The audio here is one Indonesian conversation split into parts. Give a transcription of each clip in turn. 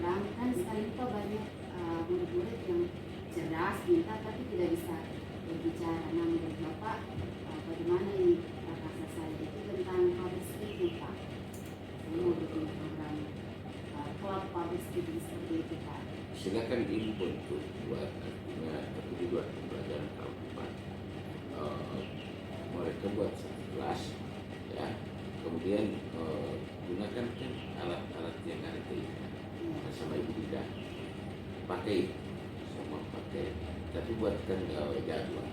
bilang kan sekarang itu banyak murid-murid yang cerdas, pintar tapi tidak bisa berbicara. Nah menurut Bapak bagaimana ini rasa saya itu tentang public speaking Pak? Saya mau bikin program club public speaking seperti itu Pak. Silakan dibentuk buat artinya tapi dibuat pembelajaran tahun depan. Mereka buat satu kelas ya, kemudian gunakan kan alat-alat yang ada di sama ibu tidak pakai semua pakai, tapi buatkan jadwal.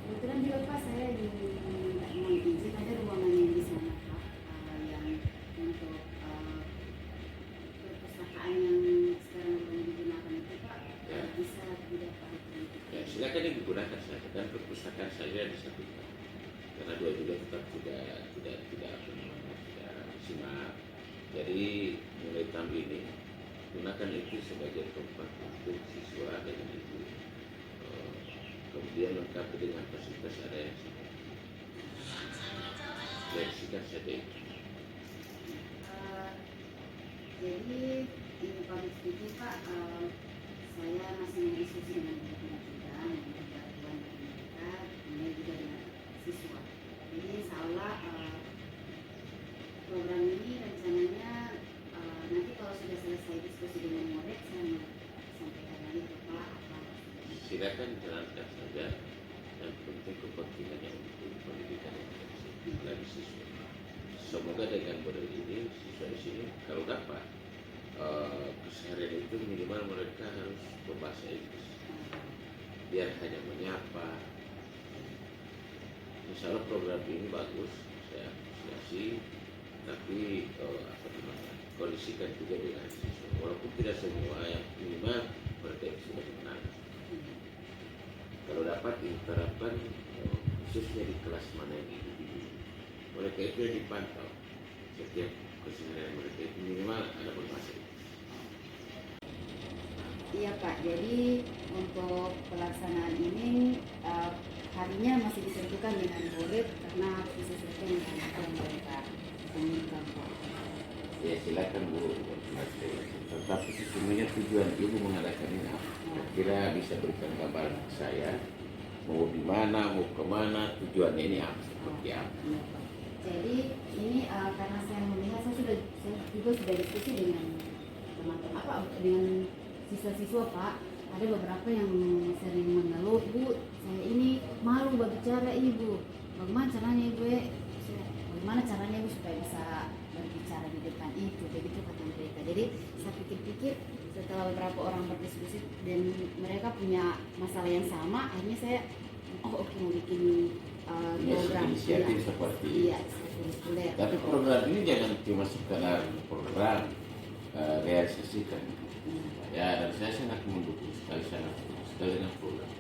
Kebetulan juga Pak saya mau izin ada ruangan yang di sana Pak yang untuk perpustakaan yang sekarang mulai digunakan itu Pak Ya. bisa tidak Pak? Ya, silakan digunakan saja dan perpustakaan saja disatukan karena dua juga tetap tidak simak. Jadi mulai tahun ini gunakan itu sebagai tempat untuk siswa dengan ibu, kemudian lengkapi dengan fasilitas ada yang sama. Fleksikan saja itu. Jadi ini public speaking Pak, saya masih berdiskusi dengan teman-teman juga memberi bantuan dari mereka, kemudian juga dengan siswa. Jadi insya Allah program ini rencananya nanti kalau sudah selesai diskusi dengan murid saya mau sampaikan lagi ke Pak apa. Silakan jalankan saja, yang penting kepentingannya untuk pendidikan yang bagi siswa. Semoga dengan model ini siswa di sini kalau dapat keseharian itu minimal mereka harus berbahasa Inggris, biar hanya menyapa. Insya Allah program ini bagus, saya apresiasi, tapi kondisikan juga dengan siswa, walaupun tidak semua, yang minimal mereka sudah menang. Kalau dapat diterapkan khususnya di kelas mana yang individu, mereka itu yang dipantau setiap keseharian mereka itu minimal ada berbahasa Inggris. Iya Pak, jadi untuk pelaksanaan ini harinya masih ditentukan dengan murid karena disesuaikan dengan apa yang mereka inginkan Pak. Ya silakan Bu, tetapi sesungguhnya tujuan Ibu mengadakan ini apa? Kira bisa berikan gambaran ke saya, mau di mana, mau kemana, tujuannya ini apa, seperti apa? Iya, Pak. Jadi ini karena saya melihat saya juga sudah diskusi dengan teman-teman dengan siswa-siswa Pak. Ada beberapa yang sering mengeluh, Bu, saya ini malu berbicara Ibu. Bagaimana caranya Ibu? Bagaimana caranya Ibu supaya bisa berbicara di depan itu? Begitu kata mereka. Jadi saya pikir-pikir setelah beberapa orang berdiskusi dan mereka punya masalah yang sama, akhirnya saya oke mau bikin program inisiatif seperti ini. Iya, seperti Tapi program ini jangan cuma sekedar program, realisasikan. Ya, dan saya sangat mendukung sekali dengan program.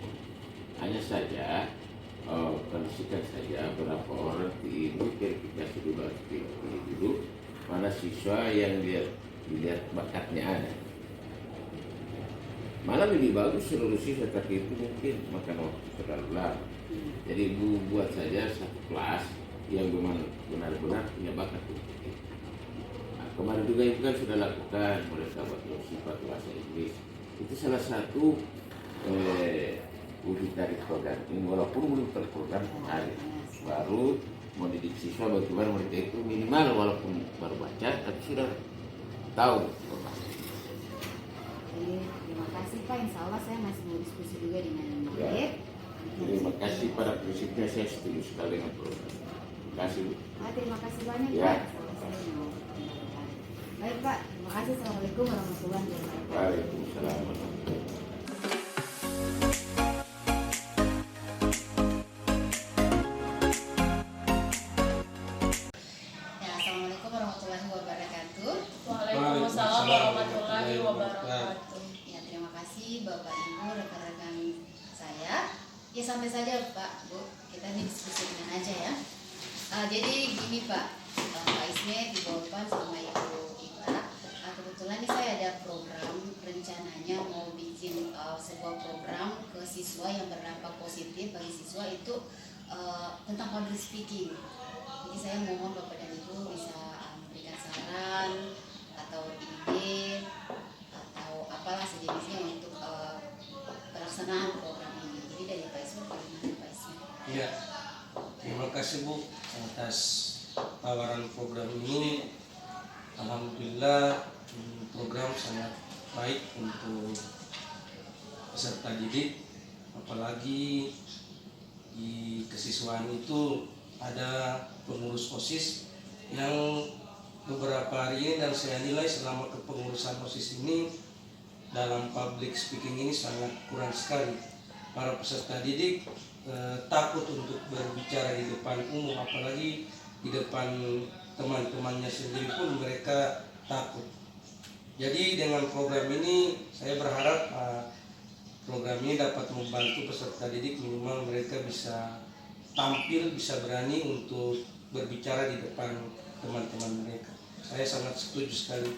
Hanya saja kondisikan saja berapa orang ini verifikasi dulu mana siswa yang dilihat bakatnya ada. Malah lebih bagus seluruh siswa, tapi itu mungkin makan waktu terlalu lama. Jadi Ibu buat saja satu kelas yang benar-benar punya bakat untuk itu. Nah, kemarin juga Ibu kan sudah lakukan mereka buat sifat bahasa Inggris. Itu salah satu uji dari program ini, walaupun belum terprogram kemarin. Baru mendidik siswa bagaimana mereka itu minimal walaupun baru baca tapi sudah tahu. Terima kasih Pak, insya Allah saya masih mau diskusi juga dengan murid. Ya. Terima kasih pada prinsipnya saya setuju sekali dengan program. Terima kasih. Terima kasih banyak Ya. Pak. Saya mau kembalikan. Baik Pak, terima kasih. Assalamualaikum warahmatullahi wabarakatuh. Waalaikumsalam warahmatullahi wabarakatuh. Ya, Assalamualaikum warahmatullahi wabarakatuh. Waalaikumsalam warahmatullahi wabarakatuh. Ya, terima kasih Bapak Ibu, rekan-rekan saya. Ya sampai saja Pak, Bu, kita diskusikan aja ya. Jadi gini Pak, Pak Ismet dibawakan sama Ibu Ita. Kebetulan ini saya ada program, rencananya mau bikin sebuah program ke siswa yang berdampak positif bagi siswa itu tentang public speaking. Jadi saya mohon Bapak dan Ibu bisa memberikan saran atau atas tawaran program ini. Alhamdulillah program sangat baik untuk peserta didik, apalagi di kesiswaan itu ada pengurus OSIS yang beberapa hari ini dan saya nilai selama kepengurusan OSIS ini dalam public speaking ini sangat kurang sekali. Para peserta didik takut untuk berbicara di depan umum, apalagi di depan teman-temannya sendiri pun mereka takut. Jadi dengan program ini saya berharap program ini dapat membantu peserta didik, minimal mereka bisa tampil, bisa berani untuk berbicara di depan teman-teman mereka. Saya sangat setuju sekali.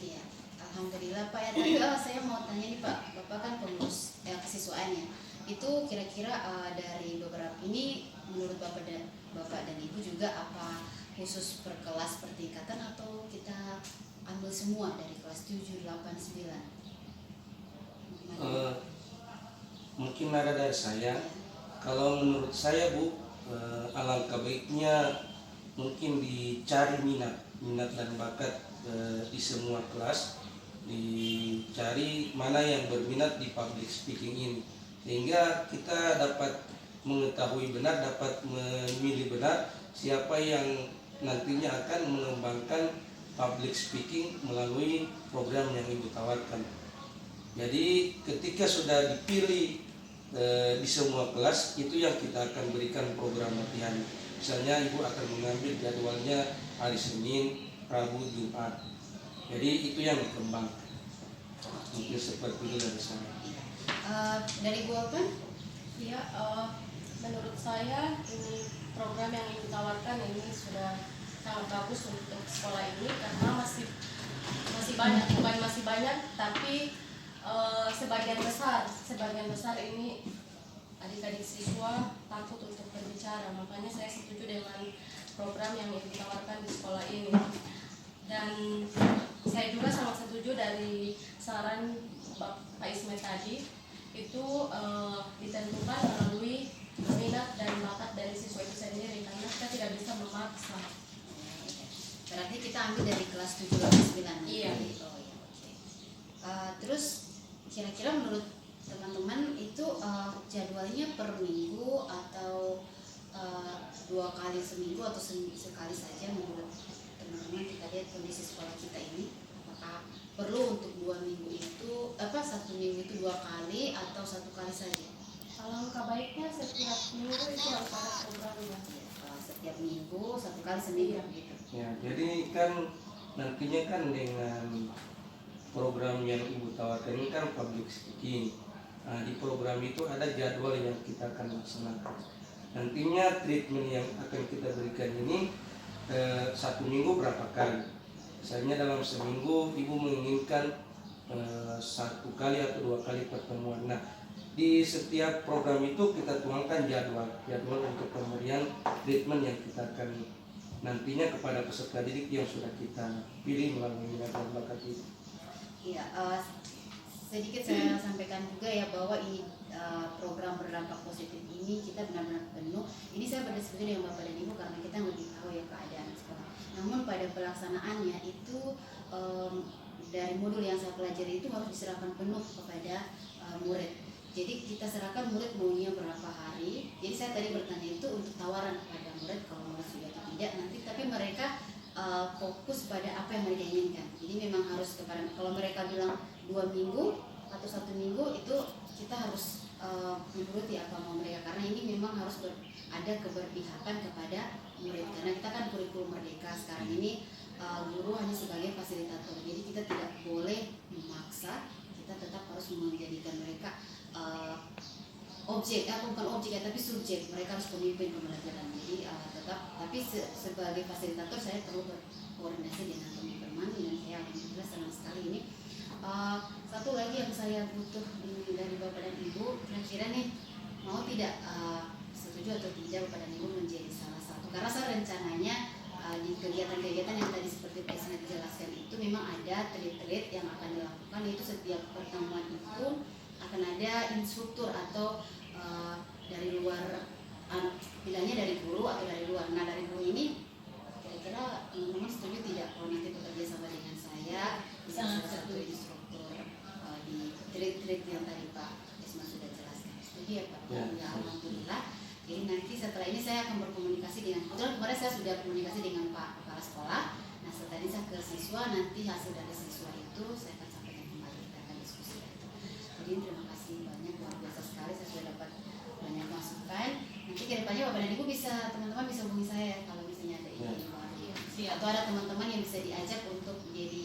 Iya, alhamdulillah Pak ya. Tadi saya mau tanya nih Pak, Bapak kan pengurus kesiswaan ya. Itu kira-kira dari beberapa ini menurut Bapak dan Ibu juga apa khusus per kelas per tingkatan atau kita ambil semua dari kelas 7, 8, 9? Mungkin ada dari saya. Kalau menurut saya Bu, alangkah baiknya mungkin dicari minat dan bakat di semua kelas, dicari mana yang berminat di public speaking ini, sehingga kita dapat mengetahui benar, dapat memilih benar siapa yang nantinya akan mengembangkan public speaking melalui program yang Ibu tawarkan. Jadi ketika sudah dipilih di semua kelas, itu yang kita akan berikan program latihan. Misalnya Ibu akan mengambil jadwalnya hari Senin, Rabu, Jumat. Jadi itu yang dikembangkan. Mungkin seperti itu dari saya. Dari Ibu Alpan? Iya, menurut saya ini program yang Ibu tawarkan ini sudah sangat bagus untuk sekolah ini karena masih banyak, bukan masih banyak, tapi sebagian besar ini adik-adik siswa takut untuk berbicara. Makanya saya setuju dengan program yang Ibu tawarkan di sekolah ini. Dan saya juga sangat setuju dari saran Pak Ismet tadi, itu ditentukan melalui minat dan bakat dari siswa itu sendiri, karena kita tidak bisa memaksa. Berarti kita ambil dari kelas 7, 8, 9. Iya. Oh, ya, oke. Terus kira-kira menurut teman-teman itu jadwalnya per minggu atau 2 kali seminggu atau sekali saja? Menurut teman-teman, kita lihat kondisi sekolah kita ini, apakah perlu untuk 2 minggu itu 1 minggu itu 2 kali atau 1 kali saja? Alangkah baiknya setiap minggu itu harus ada programnya. Setiap minggu 1 kali seminggu gitu. Ya, jadi kan nantinya kan dengan program yang Ibu tawarkan ini kan public speaking. Nah, di program itu ada jadwal yang kita akan laksanakan. Nantinya treatment yang akan kita berikan ini 1 minggu berapa kali. Misalnya dalam seminggu Ibu menginginkan 1 kali atau 2 kali pertemuan. Nah, di setiap program itu kita tuangkan jadwal untuk pemberian treatment yang kita akan nantinya kepada peserta didik yang sudah kita pilih melalui minat dan bakat itu. Iya, sedikit saya sampaikan juga ya bahwa ini program berdampak positif ini kita benar-benar penuh. Ini saya berdiskusi dengan Bapak dan Ibu karena kita lebih tahu ya keadaan sekolah. Namun pada pelaksanaannya itu dari modul yang saya pelajari itu harus diserahkan penuh kepada murid. Jadi kita serahkan murid maunya berapa hari. Jadi saya tadi bertanya itu untuk tawaran kepada murid, kalau murid sudah atau tidak nanti, tapi mereka fokus pada apa yang mereka inginkan. Jadi memang harus kepada, kalau mereka bilang 2 minggu atau 1 minggu itu kita harus menuruti apa mau mereka, karena ini memang harus ada keberpihakan kepada murid, karena kita kan kurikulum merdeka sekarang ini, guru hanya sebagai fasilitator. Jadi kita tidak boleh memaksa, kita tetap harus menjadikan mereka objek, bukan objek ya, tapi subjek. Mereka harus pemimpin pembelajaran. Jadi tapi sebagai fasilitator saya perlu berkoordinasi dengan teman-teman, dan saya alhamdulillah senang sekali ini. Satu lagi yang saya butuh dari Bapak dan Ibu, kira-kira nih mau tidak setuju atau tidak Bapak dan Ibu menjadi salah satu, karena saya rencananya di kegiatan-kegiatan yang tadi seperti Pak Ismet dijelaskan itu memang ada treat yang akan dilakukan, yaitu setiap pertemuan itu akan ada instruktur atau dari luar pilihannya dari guru atau dari luar. Nah dari guru ini kira-kira teman-teman setuju tidak kalau nanti bekerja sama dengan saya bisa salah satu instruktur di trik-trik yang tadi Pak Isma sudah jelaskan. Setuju ya Pak? Ya, alhamdulillah. Jadi nanti setelah ini saya akan berkomunikasi dengan, kebetulan kemarin saya sudah komunikasi dengan Pak Kepala Sekolah. Nah setelah ini saya ke siswa, nanti hasil dari siswa itu saya akan sampaikan kembali, kita akan diskusi itu. Jadi terima kasih banyak, luar biasa sekali, saya sudah dapat banyak masukan. Nanti kedepannya Bapak dan Ibu bisa, teman-teman bisa hubungi saya kalau misalnya ada ide baru atau ada teman-teman yang bisa diajak untuk menjadi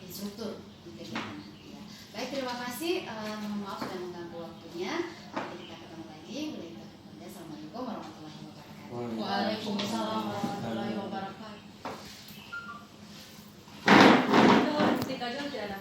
instruktur di kegiatan nanti ya. Baik, terima kasih. Mohon maaf sudah mengganggu waktunya. Nanti kita ketemu lagi. Assalamualaikum warahmatullahi wabarakatuh. Waalaikumsalam warahmatullahi wabarakatuh. Ketika tidak ada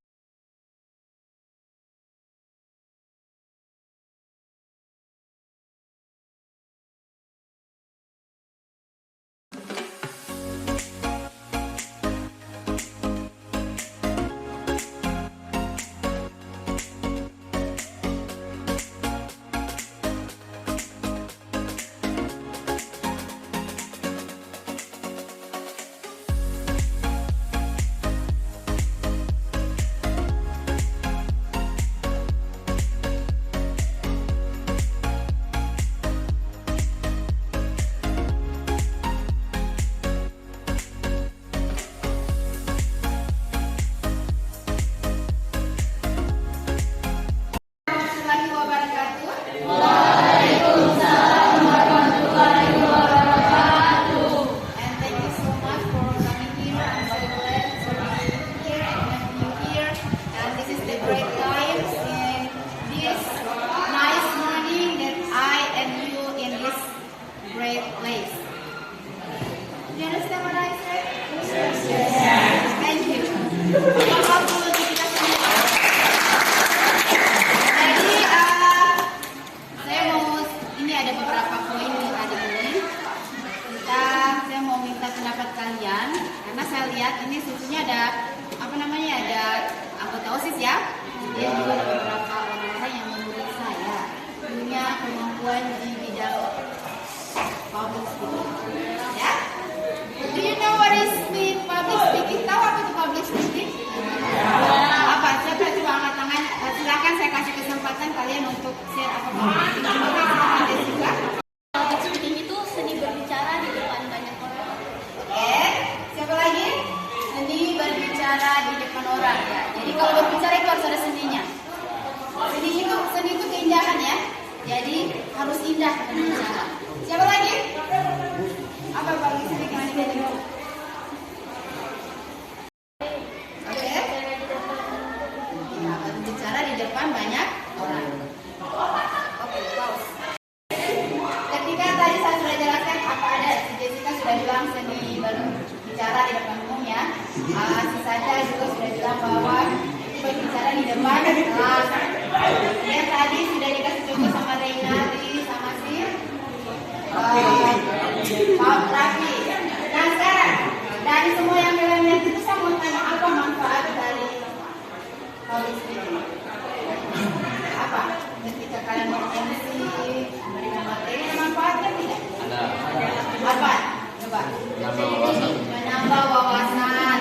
menambah wawasan,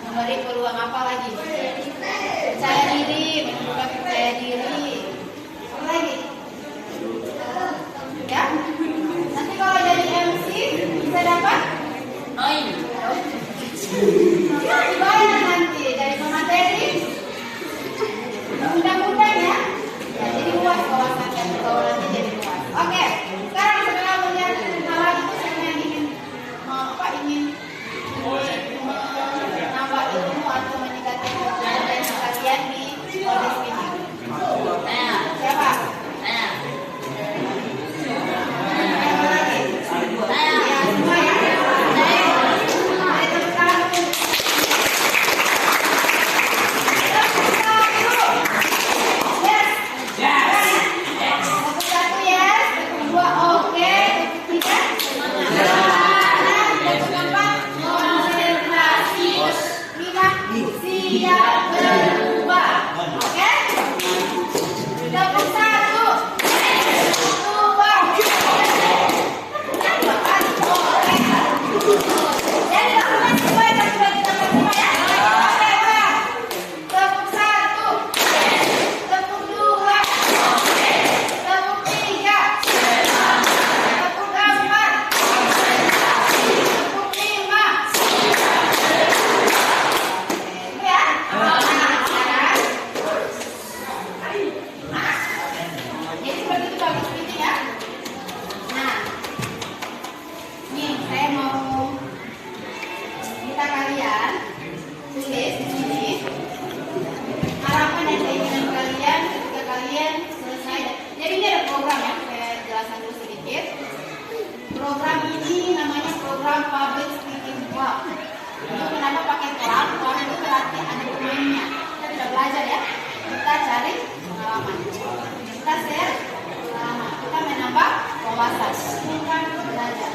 memberi peluang apa lagi? Percaya diri, menunjukkan percaya diri. Apa lagi? Ya. Nanti kalau jadi MC bisa dapat? Dibayar nanti dari pemateri, undang-undang ya. Jadi luas wawasannya kalau nanti jadi luas. Oke. Sekarang setelah melihat hal itu, saya ingin menambah ilmu atau meningkatkan kompetensi kalian di Polres ini. Siapa? Ya, semua ya. Siap berubah, oke? 21, 2, kita share, kita menambah wawasan, bukan belajar.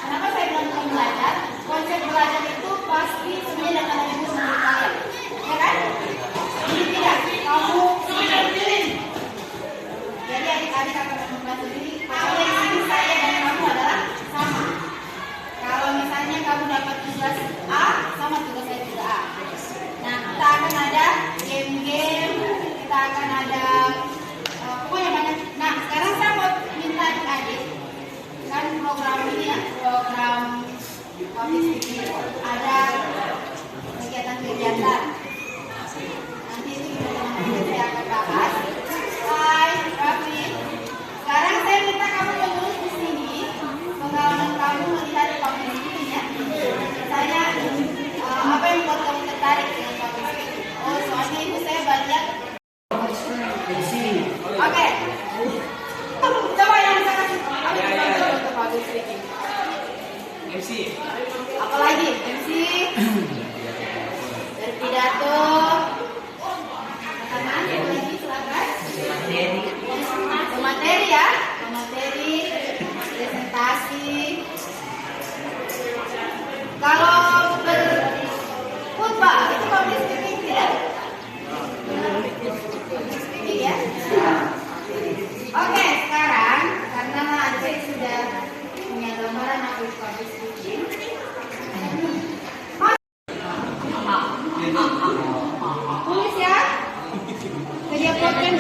Kenapa saya bilang bukan belajar? Konsep belajar itu pasti sebenarnya akan ada di sendiri kalian, ya kan? Ini tidak, kamu sendiri. Jadi adik-adik akan mempelajari. Kalau di sini saya dan kamu adalah sama. Kalau misalnya kamu dapat tugas A, sama tugas saya juga A. Nah, kita akan ada game-game, kita akan ada pokoknya banyak. Nah, sekarang saya mau minta adik, kan program ini ya, program public speaking, ada kegiatan-kegiatan. Nanti itu kita akan bahas. Hai, Raffi. Sekarang saya minta kamu menulis di sini pengalaman kamu melihat public speaking ya. Saya apa yang membuat kamu tertarik dengan public speaking? Oh, soalnya ibu saya banyak. Oke. Coba yang saya kasih. Apa yang kamu untuk public speaking? MC. Apalagi MC? Dari pidato. Pertanyaan yang lagi silakan. Materi ya, materi, presentasi. Kalau berkhutbah itu public speaking tidak? Public speaking ya. Oke, sekarang karena adik sudah punya gambaran apa itu public speaking. Tulis ya. Kerja program.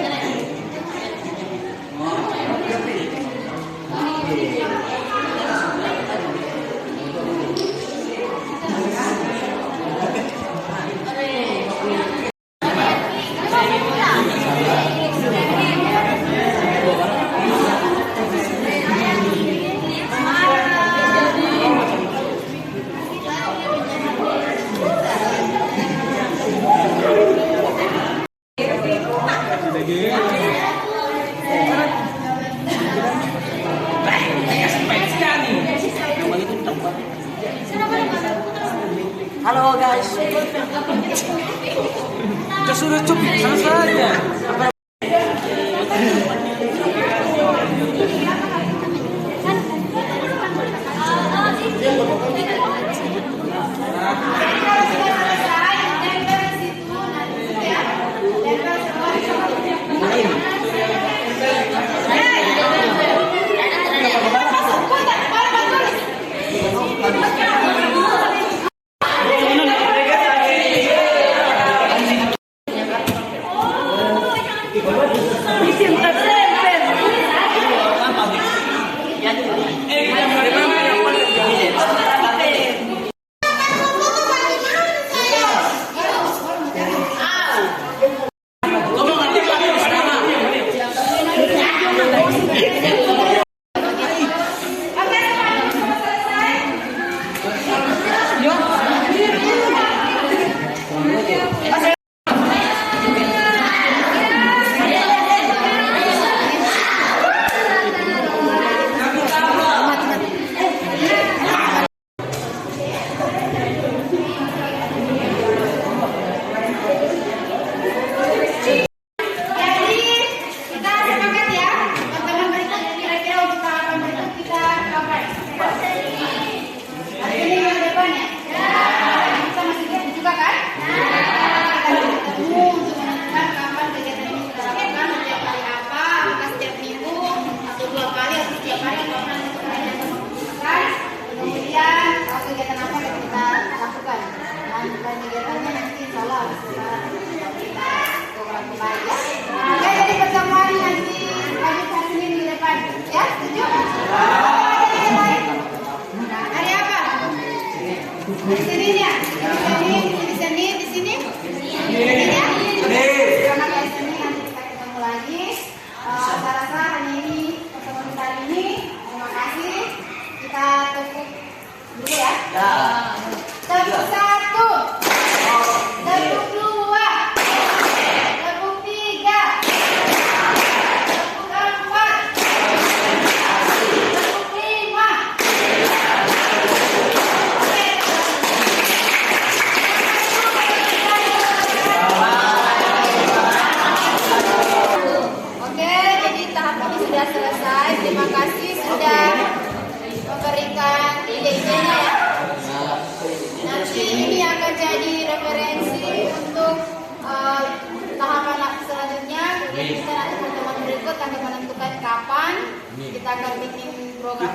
Halo guys. Sudah cukup saja. kapan, kita akan bikin program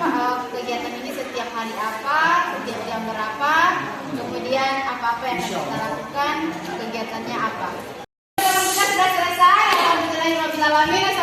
kegiatan ini setiap hari apa, setiap jam berapa, kemudian apa-apa yang akan kita lakukan, kegiatannya apa. Sudah selesai, alhamdulillah.